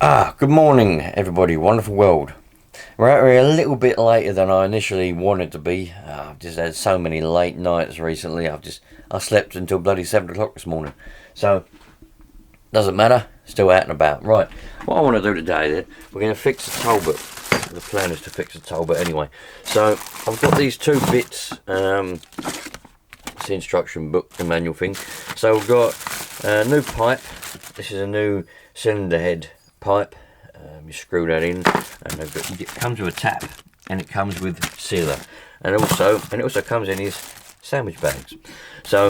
Good morning, everybody. Wonderful world. We're a little bit later than I initially wanted to be. I've just had so many late nights recently. I slept until bloody 7 o'clock this morning. So, doesn't matter. Still out and about. Right, what I want to do today, then, we're going to fix the Talbot. The plan is to fix the Talbot anyway. So, I've got these two bits. It's the instruction book, the manual thing. So, we've got a new pipe. This is a new cylinder head pipe. You screw that in, and it comes with a tap, and it comes with sealer, and it also comes in these sandwich bags. So,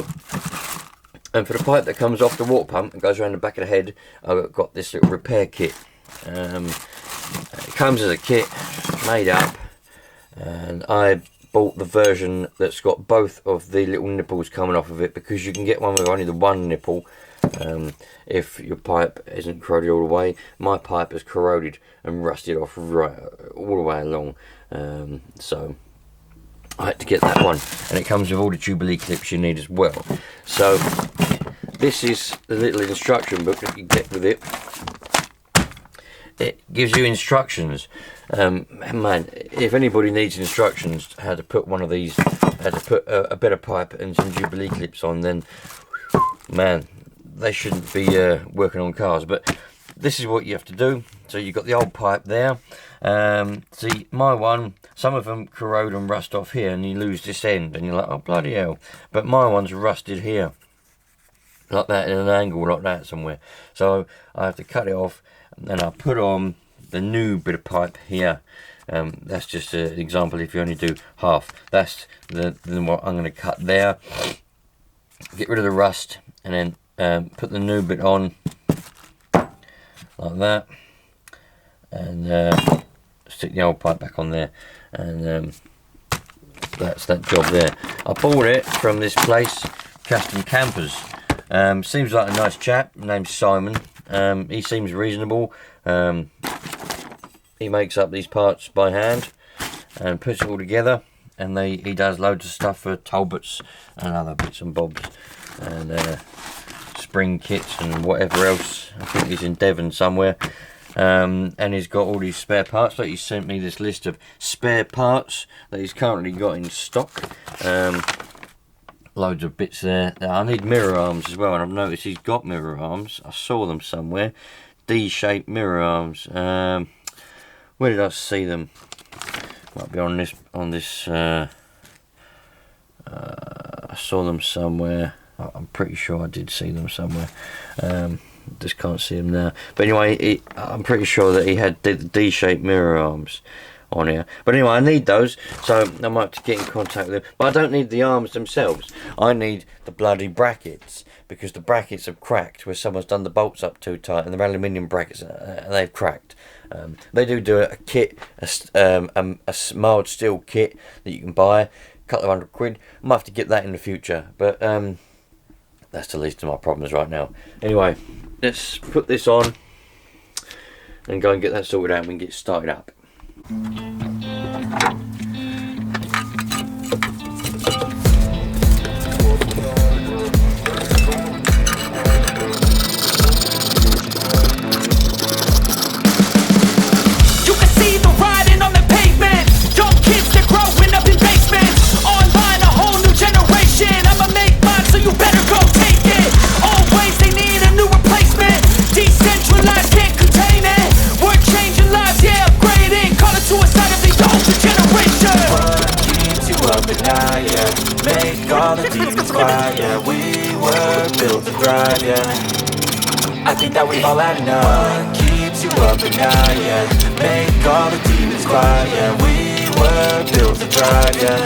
and for the pipe that comes off the water pump and goes around the back of the head, I've got this little repair kit. It comes as a kit, made up, and I bought the version that's got both of the little nipples coming off of it, because you can get one with only the one nipple. If your pipe isn't corroded all the way. My pipe is corroded and rusted off right all the way along, so I had to get that one, and it comes with all the Jubilee clips you need as well. So this is the little instruction book that you get with it. It gives you instructions. Man, if anybody needs instructions how to put one of these, how to put a better pipe and some Jubilee clips on, then man, they shouldn't be working on cars. But this is what you have to do. So you've got the old pipe there. See, my one, some of them corrode and rust off here, and you lose this end, and you're like, oh bloody hell. But my one's rusted here, like that, in an angle like that somewhere. So I have to cut it off, and I put on the new bit of pipe here. That's just an example if you only do half. That's the what I'm going to cut there. Get rid of the rust, and then put the new bit on like that, and stick the old pipe back on there, and that's that job there. I bought it from this place, Custom Campers. Seems like a nice chap, named Simon. He seems reasonable. He makes up these parts by hand and puts it all together, and he does loads of stuff for Talbots and other bits and bobs, and spring kits and whatever else. I think he's in Devon somewhere, and he's got all these spare parts. Like, he sent me this list of spare parts that he's currently got in stock. Loads of bits there. I need mirror arms as well, and I've noticed he's got mirror arms. I saw them somewhere, D-shaped mirror arms. Where did I see them? Might be on this. I saw them somewhere. I'm pretty sure I did see them somewhere. Just can't see them now. But anyway, I'm pretty sure that he had the D-shaped mirror arms on here. But anyway, I need those, so I might have to get in contact with them. But I don't need the arms themselves. I need the bloody brackets, because the brackets have cracked where someone's done the bolts up too tight, and they're aluminium brackets, and they've cracked. They do a kit, a mild steel kit that you can buy, a couple of £100. I might have to get that in the future, but that's the least of my problems right now. Anyway, let's put this on and go and get that sorted out, and we can get started up. Make all the demons quiet, yeah. We were built to thrive, yeah. I think that we've all had enough. What keeps you up at night, yeah. Make all the demons quiet, yeah. We were built to thrive, yeah.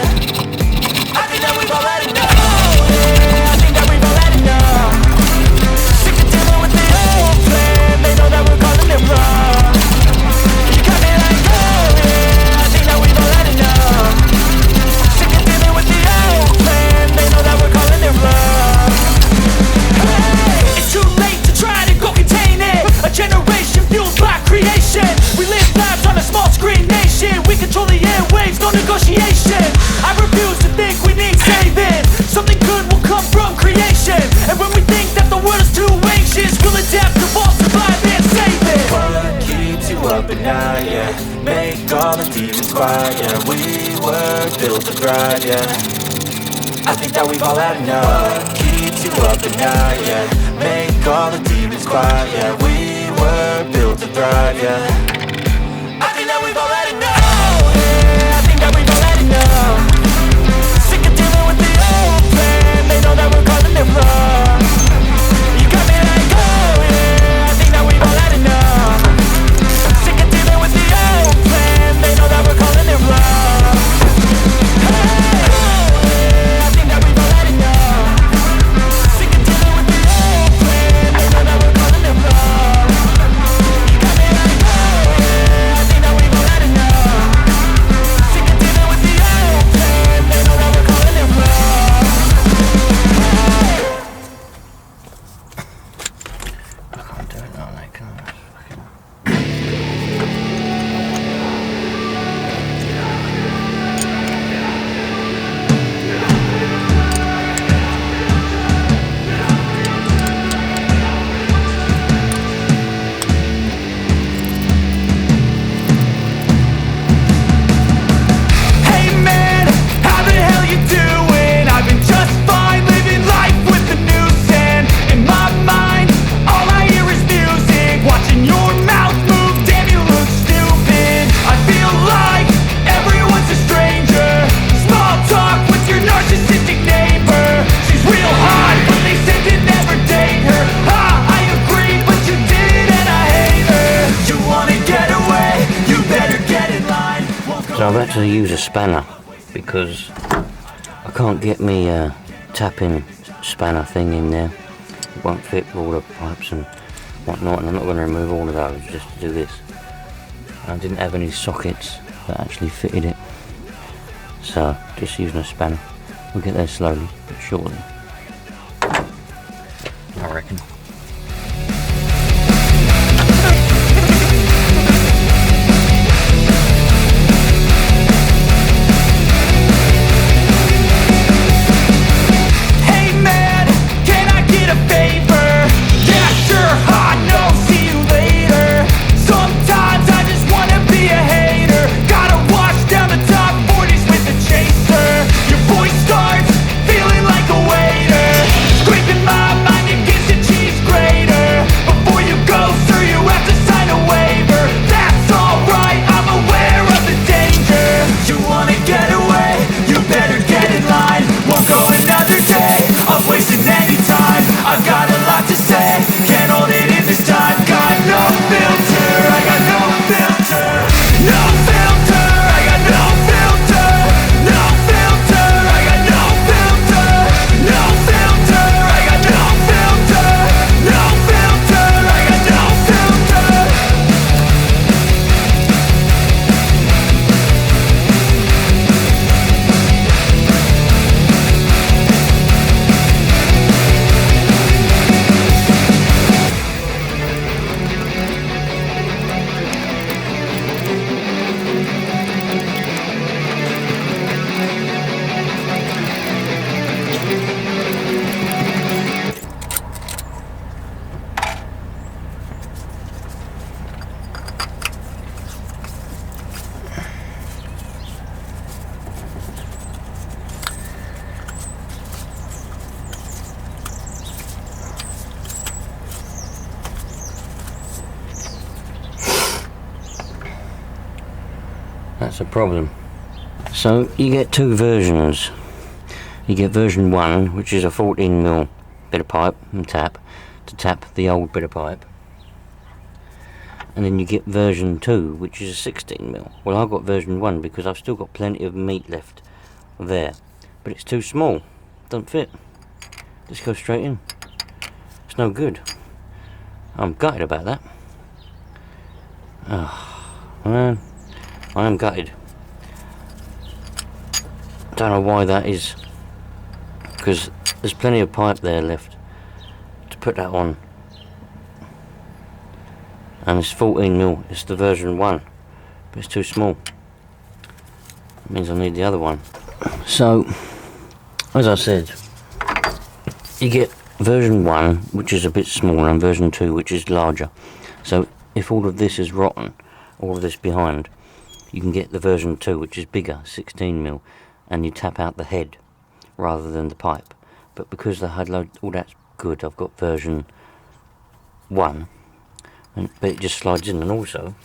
I think that we've all had enough. Yeah, I think that we've all had enough. Sick of dealing with the old plan. They know that we're calling it wrong. You got me like, oh yeah, I think that we've all had enough. They know that we're calling it wrong. Hey, it's too late to try to go contain it. A generation fueled by creation. We live lives on a small screen nation. We control the airwaves, no negotiation. I refuse up at night, yeah. Make all the demons quiet, yeah. We were built to thrive, yeah. I think that we've all had enough. What keeps you up at night, yeah. Make all the demons quiet, yeah. We were built to thrive, yeah. I think that we've all had enough. Yeah, I think that we've all had enough. Sick of dealing with the old plan. They know that we're calling it bluff. You got me like, oh yeah, I think that we've all had enough. Sick of dealing with the old plan. They know that we're calling it bluff. Hey, oh yeah, I think that we've all had enough. Sick of dealing with the old plan. They know that we're calling it bluff. You got me like, oh yeah, I think that we've all had enough. Sick of dealing with the old plan. They know that we're calling it bluff. I can't do it now, mate, can I? Hey man, how the hell you doing? I've been just fine, living life with the noose and in my mind, all I hear is music. Watching your mouth move, damn you look stupid. I feel like everyone's a stranger. Small talk with your narcissistic neighbor. She's real hot, but they said to never date her. I agree, but you did and I hate her. You wanna get away, you better get in line. Won't go So I've had to use a spanner because I can't get me tapping spanner thing in there. It won't fit all the pipes and whatnot, and I'm not going to remove all of those just to do this. I didn't have any sockets that actually fitted it, so just using a spanner. We'll get there slowly but surely, I reckon. Hey man, can I get a favor? Yeah, sure, no, see you later. Sometimes I just wanna be a hater. Gotta wash down the top 40s with a chaser. Your voice starts feeling like a waiter. Scraping my mind against a cheese grater. Before you go, sir, you have to sign a waiver. That's alright, I'm aware of the danger. You wanna get away, you better get in line. Won't go another day of wasting any time. I've got a lot to say, can't hold it in this time. Got no filter, I got no filter. No filter, I got no filter. No filter, I got no filter. No filter, I got no filter. No filter, I got no filter. That's a problem. So you get two versions. You get version 1, which is a 14mm bit of pipe and tap to tap the old bit of pipe, and then you get version 2, which is a 16mm. Well, I've got version 1 because I've still got plenty of meat left there, but it's too small, doesn't fit. Just go straight in. It's no good. I'm gutted about that. Man, I am gutted. Don't know why that is, because there's plenty of pipe there left to put that on, and it's 14mm. It's the version 1, but it's too small. It means I need the other one. So, as I said, you get version 1, which is a bit smaller, and version 2, which is larger. So if all of this is rotten, all of this behind, you can get the version 2, which is bigger, 16mm, and you tap out the head rather than the pipe. But because the HUD load, all that's good, I've got version 1, but it just slides in, and also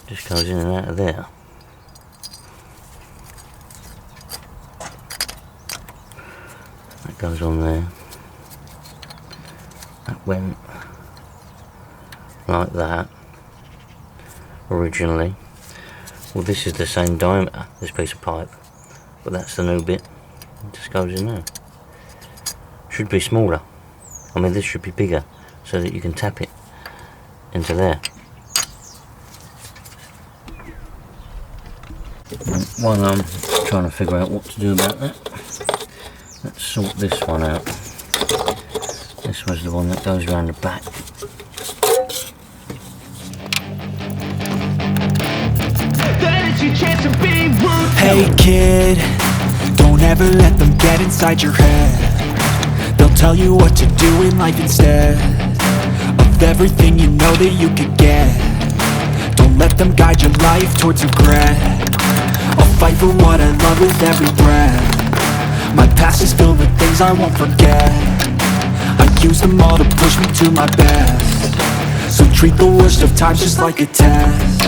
just goes in and out of there. That goes on there. That went like that originally. Well, this is the same diameter, this piece of pipe, but that's the new bit. It just goes in there. Should be smaller. I mean, this should be bigger so that you can tap it into there. While I'm trying to figure out what to do about that, let's sort this one out. This was the one that goes around the back. Hey kid, don't ever let them get inside your head. They'll tell you what to do in life instead of everything you know that you could get. Don't let them guide your life towards regret. I'll fight for what I love with every breath. My past is filled with things I won't forget. I use them all to push me to my best. So treat the worst of times just like a test.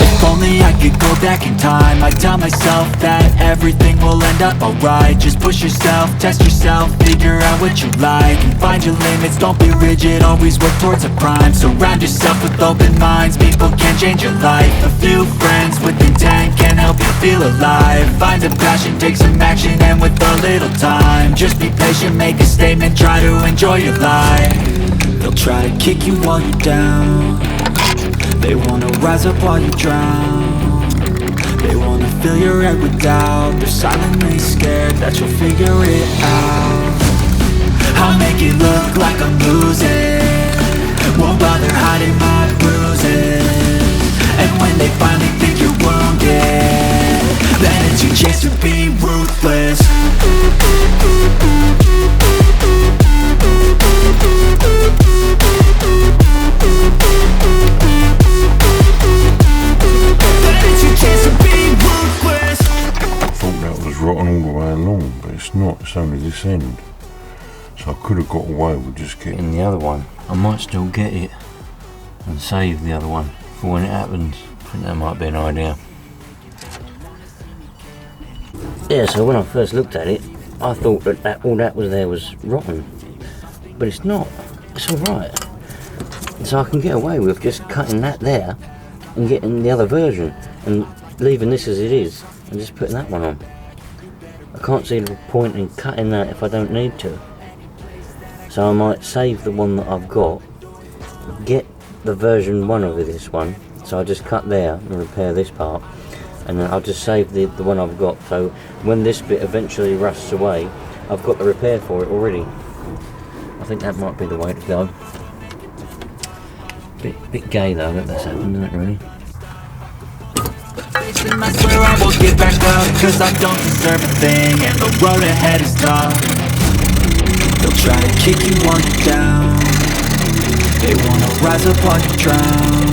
If only I could go back in time, I'd tell myself that everything will end up alright. Just push yourself, test yourself, figure out what you like, and find your limits, don't be rigid, always work towards a prime. Surround yourself with open minds, people can change your life. A few friends with intent can help you feel alive. Find a passion, take some action, and with a little time, just be patient, make a statement, try to enjoy your life. They'll try to kick you while you're down. They wanna rise up while you drown. They wanna fill your head with doubt. They're silently scared that you'll figure it out. I'll make it look like I'm losing, won't bother hiding my bruises. And when they finally think you're wounded, then it's your chance to be ruthless. Rotten all the way along, but it's not, it's only this end. So I could have got away with just getting the other one. I might still get it and save the other one for when it happens. I think that might be an idea. Yeah, so when I first looked at it, I thought that all that was there was rotten, but it's not. It's alright. So I can get away with just cutting that there and getting the other version and leaving this as it is and just putting that one on. I can't see the point in cutting that if I don't need to. So I might save the one that I've got, get the version 1 of this one, so I'll just cut there and repair this part, and then I'll just save the one I've got, so when this bit eventually rusts away, I've got the repair for it already. I think that might be the way to go. Bit gay though that that's happened, isn't it really? I swear I won't get back up, cause I don't deserve a thing, and the road ahead is tough. They'll try to kick you while you're down. They wanna rise up while you drown.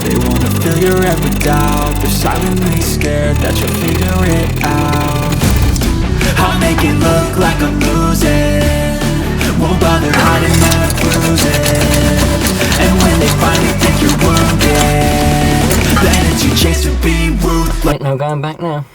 They wanna fill your head with doubt. They're silently scared that you'll figure it out. I'll make it look like I'm losing, won't bother hiding my bruises. And when they finally think you're wounded, then it's your chance to be ruthless. Ain't no going back now.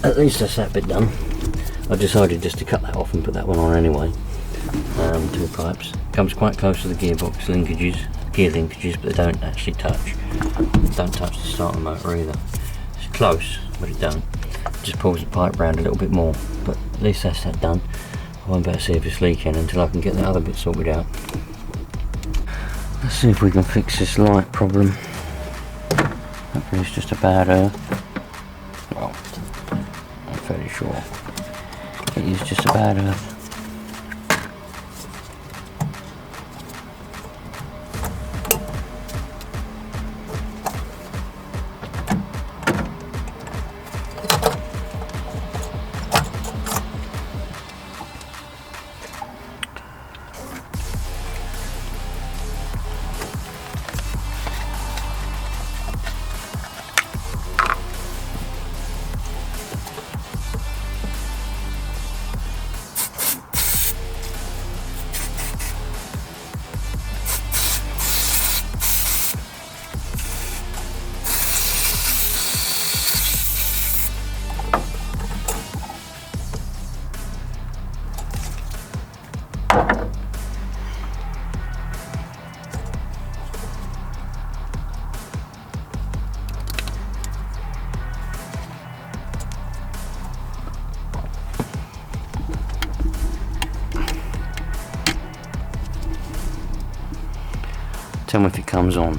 at least that's that bit done. I decided just to cut that off and put that one on anyway. 2 pipes. Comes quite close to the gearbox linkages, gear linkages, but they don't actually touch. Don't touch the starter motor either. It's close, but it don't. Just pulls the pipe round a little bit more, but at least that's that done. I won't better see if it's leaking until I can get the other bit sorted out. Let's see if we can fix this light problem. Hopefully it's just a bad well, I'm fairly sure it is just a bad earth. Tell me if it comes on.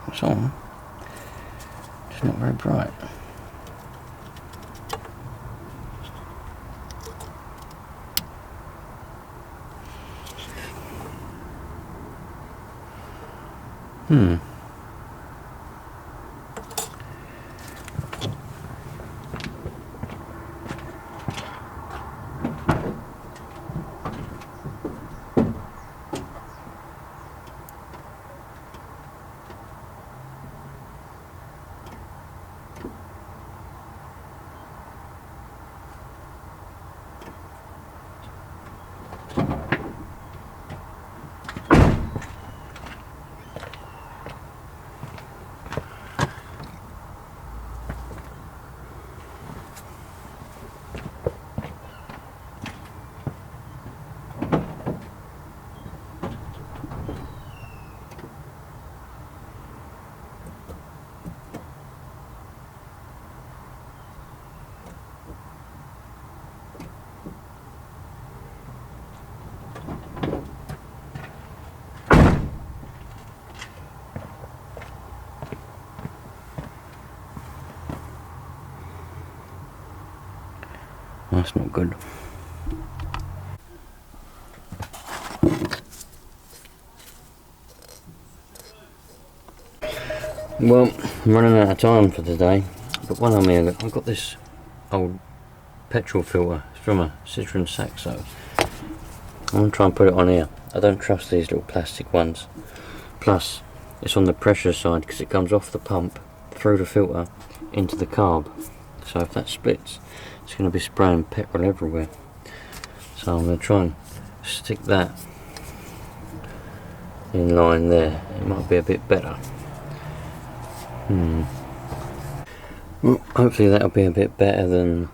It's on. It's not very bright. That's not good. Well, I'm running out of time for today. But one on me, I've got this old petrol filter. It's from a Citroen Saxo. I'm going to try and put it on here. I don't trust these little plastic ones. Plus, it's on the pressure side because it comes off the pump through the filter into the carb. So if that splits, it's going to be spraying petrol everywhere. So I'm going to try and stick that in line there. It might be a bit better. Well, hopefully that'll be a bit better than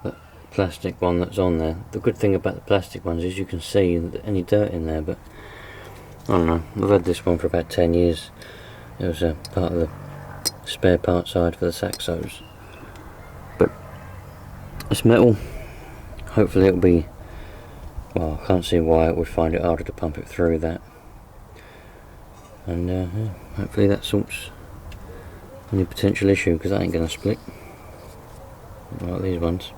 the plastic one that's on there. The good thing about the plastic ones is you can see any dirt in there, but I don't know. I've had this one for about 10 years. It was a part of the spare part side for the Saxos. But it's metal. Hopefully it'll be, well, I can't see why it would find it harder to pump it through that. And yeah, hopefully that sorts any potential issue, because that ain't going to split like these ones.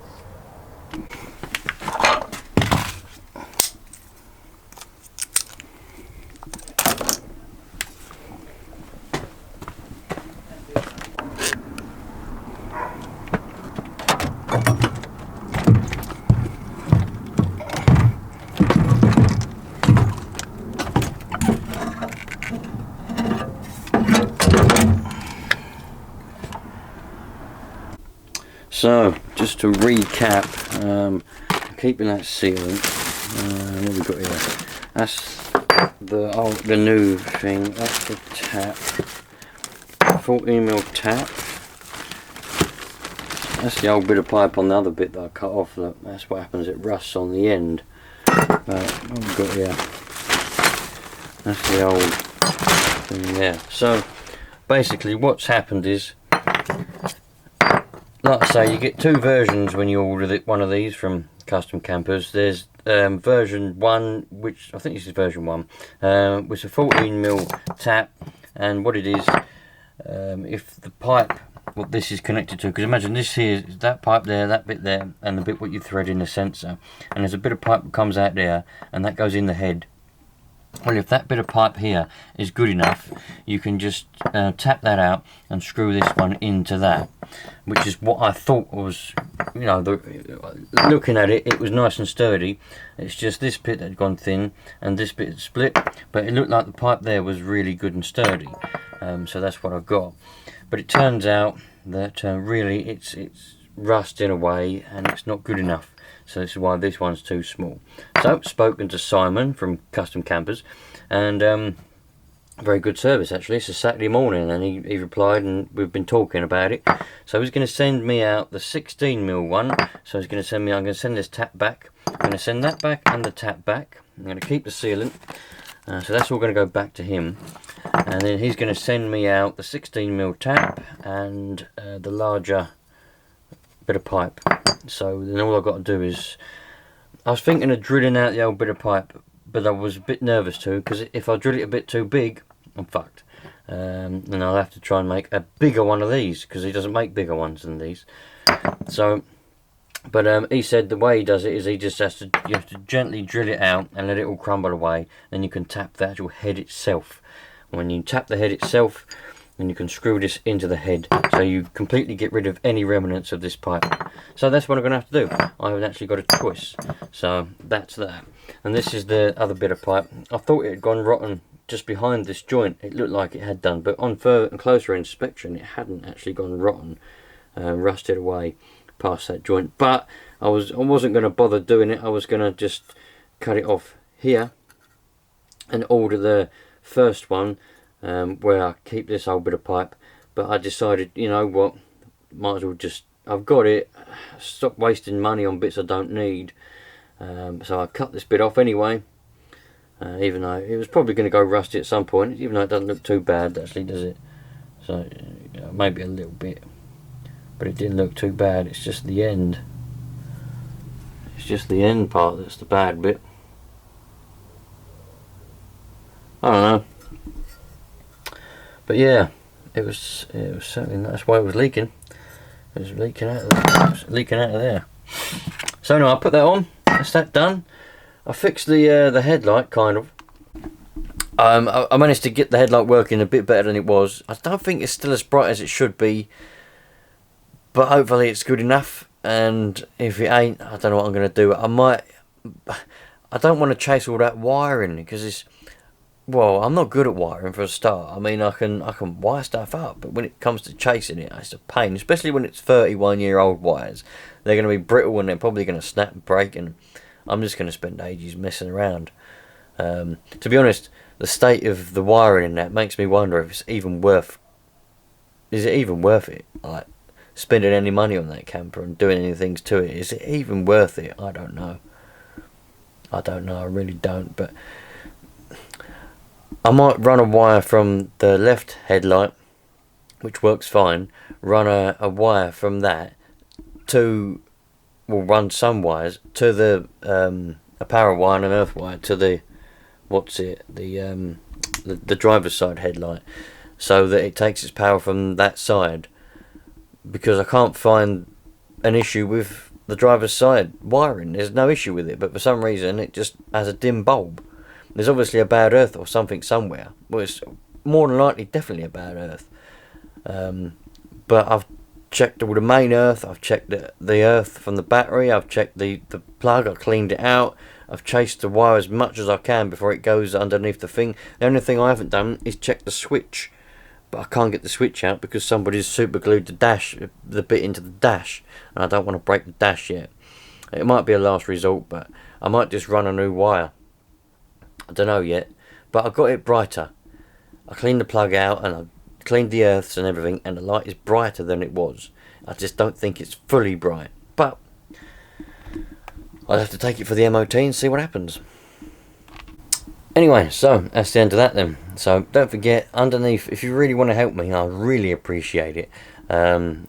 So, just to recap, keeping that sealant. What we got here? That's the new thing. That's the tap. 14mm tap. That's the old bit of pipe on the other bit that I cut off. Look, that's what happens. It rusts on the end. But what we've got here? That's the old thing there. So, basically, what's happened is, like I say, you get two versions when you order one of these from Custom Campers. There's version 1, which I think this is version 1, which is a 14mm tap, and what it is, if the pipe, what this is connected to, because imagine this here, that pipe there, that bit there, and the bit what you thread in the sensor, and there's a bit of pipe that comes out there, and that goes in the head. Well, if that bit of pipe here is good enough, you can just tap that out and screw this one into that, which is what I thought was, you know, looking at it, it was nice and sturdy. It's just this bit that had gone thin and this bit had split, but it looked like the pipe there was really good and sturdy, so that's what I got. But it turns out that really it's rusting away and it's not good enough. So this is why this one's too small. So, spoken to Simon from Custom Campers, and very good service actually. It's a Saturday morning, and he replied, and we've been talking about it. So he's going to send me out the 16mm one. So he's going to send me. I'm going to send this tap back. I'm going to send that back and the tap back. I'm going to keep the sealant. So that's all going to go back to him, and then he's going to send me out the 16mm tap and the larger bit of pipe. So then all I've got to do is, I was thinking of drilling out the old bit of pipe, but I was a bit nervous too, because if I drill it a bit too big, I'm fucked. And I'll have to try and make a bigger one of these, because he doesn't make bigger ones than these. So, but he said the way he does it is he just has to, you have to gently drill it out and let it all crumble away. Then you can tap the actual head itself. When you tap the head itself, then you can screw this into the head, so you completely get rid of any remnants of this pipe. So that's what I'm going to have to do. I haven't actually got a choice. So that's that. And this is the other bit of pipe. I thought it had gone rotten just behind this joint. It looked like it had done, but on further and closer inspection, it hadn't actually gone rotten, rusted away past that joint. But I wasn't going to bother doing it. I was going to just cut it off here and order the first one, where I keep this old bit of pipe. But I decided, you know what, might as well just, I've got it, stop wasting money on bits I don't need. So I cut this bit off anyway, even though it was probably going to go rusty at some point, even though it doesn't look too bad actually, does it? So maybe a little bit, but it didn't look too bad. It's just the end, it's just the end part that's the bad bit. I don't know. But yeah, it was certainly, that's why it was leaking. It was leaking out of there. It was leaking out of there. So anyway, I put that on. That's that done. I fixed the headlight, kind of. I managed to get the headlight working a bit better than it was. I don't think it's still as bright as it should be, but hopefully it's good enough. And if it ain't, I don't know what I'm going to do. I don't want to chase all that wiring, because it's, well, I'm not good at wiring for a start. I mean, I can wire stuff up, but when it comes to chasing it, it's a pain. Especially when it's 31-year-old wires. They're going to be brittle and they're probably going to snap and break, and I'm just going to spend ages messing around. To be honest, the state of the wiring in that makes me wonder if it's even worth. Is it even worth it? Like spending any money on that camper and doing any things to it? Is it even worth it? I don't know. I don't know. I really don't. But I might run a wire from the left headlight, which works fine, run a wire from that to, well, run some wires to the a power wire and an earth wire to the, what's it, the driver's side headlight, so that it takes its power from that side, because I can't find an issue with the driver's side wiring. There's no issue with it, but for some reason it just has a dim bulb. There's obviously a bad earth or something somewhere. Well, it's more than likely definitely a bad earth. But I've checked all the main earth, I've checked the earth from the battery, I've checked the plug, I've cleaned it out, I've chased the wire as much as I can before it goes underneath the thing. The only thing I haven't done is check the switch but I can't get the switch out because somebody's super glued the bit into the dash, and I don't want to break the dash yet. It might be a last resort, but I might just run a new wire. I don't know yet, but I got it brighter. I cleaned the plug out and I cleaned the earths and everything, and the light is brighter than it was. I just don't think it's fully bright, but I'll have to take it for the MOT and see what happens. Anyway, so that's the end of that then. So don't forget, underneath, if you really want to help me, I really appreciate it,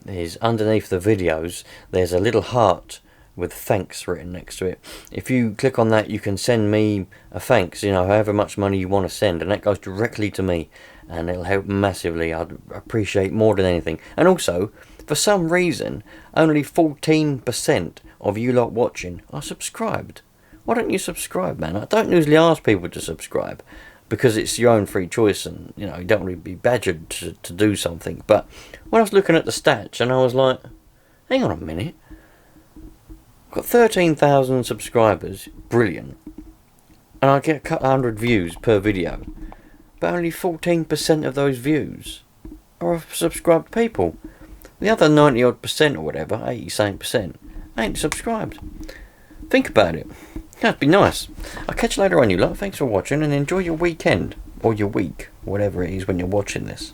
is underneath the videos there's a little heart with thanks written next to it. If you click on that, you can send me a thanks, you know, however much money you want to send, and that goes directly to me, and it'll help massively. I'd appreciate more than anything. And also, for some reason, only 14% of you lot watching are subscribed. Why don't you subscribe, man? I don't usually ask people to subscribe because it's your own free choice, and you know, you don't really be badgered to do something. But when I was looking at the stats, and I was like, hang on a minute, I've got 13,000 subscribers, brilliant, and I get a couple hundred views per video, but only 14% of those views are subscribed people. The other 90 odd percent or whatever, 80 something percent, ain't subscribed. Think about it. That'd be nice. I'll catch you later on, you lot. Thanks for watching, and enjoy your weekend, or your week, whatever it is when you're watching this.